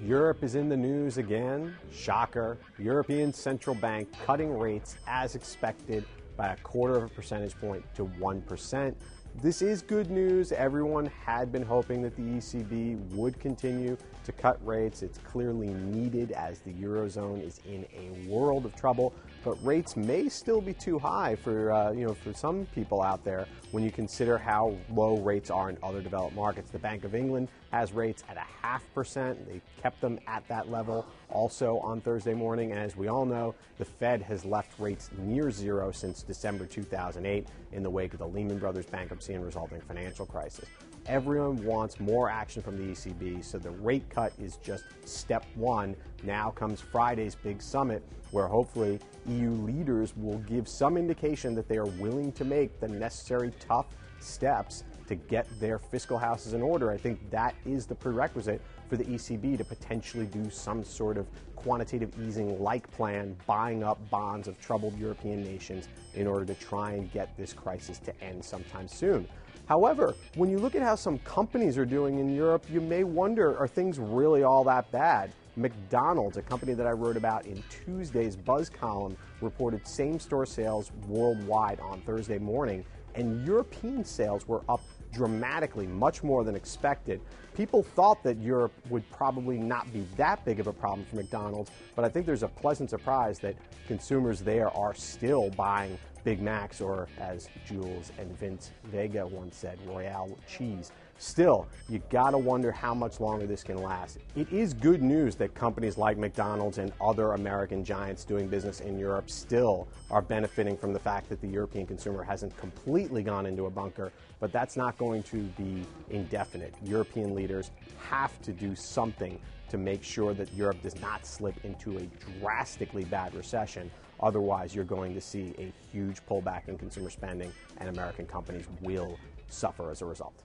Europe is in the news again. Shocker. European Central Bank cutting rates as expected by 1/4 percentage point to 1%. This is good news. Everyone had been hoping that the ECB would continue to cut rates. It's clearly needed as the Eurozone is in a world of trouble. But rates may still be too high for some people out there when you consider how low rates are in other developed markets. The Bank of England has rates at 0.5%. They kept them at that level also on Thursday morning. And as we all know, the Fed has left rates near zero since December 2008 in the wake of the Lehman Brothers bankruptcy and resulting financial crisis. Everyone wants more action from the ECB, so the rate cut is just step one. Now comes Friday's big summit, where hopefully EU leaders will give some indication that they are willing to make the necessary tough steps to get their fiscal houses in order. I think that is the prerequisite for the ECB to potentially do some sort of quantitative easing-like plan, buying up bonds of troubled European nations in order to try and get this crisis to end sometime soon. However, when you look at how some companies are doing in Europe, you may wonder, are things really all that bad? McDonald's, a company that I wrote about in Tuesday's Buzz column, reported same-store sales worldwide on Thursday morning, and European sales were up dramatically, much more than expected. People thought that Europe would probably not be that big of a problem for McDonald's, but I think there's a pleasant surprise that consumers there are still buying Big Macs, or as Jules and Vince Vega once said, Royale cheese. Still, you gotta wonder how much longer this can last. It is good news that companies like McDonald's and other American giants doing business in Europe still are benefiting from the fact that the European consumer hasn't completely gone into a bunker, but that's not going to be indefinite. European leaders have to do something to make sure that Europe does not slip into a drastically bad recession. Otherwise, you're going to see a huge pullback in consumer spending, and American companies will suffer as a result.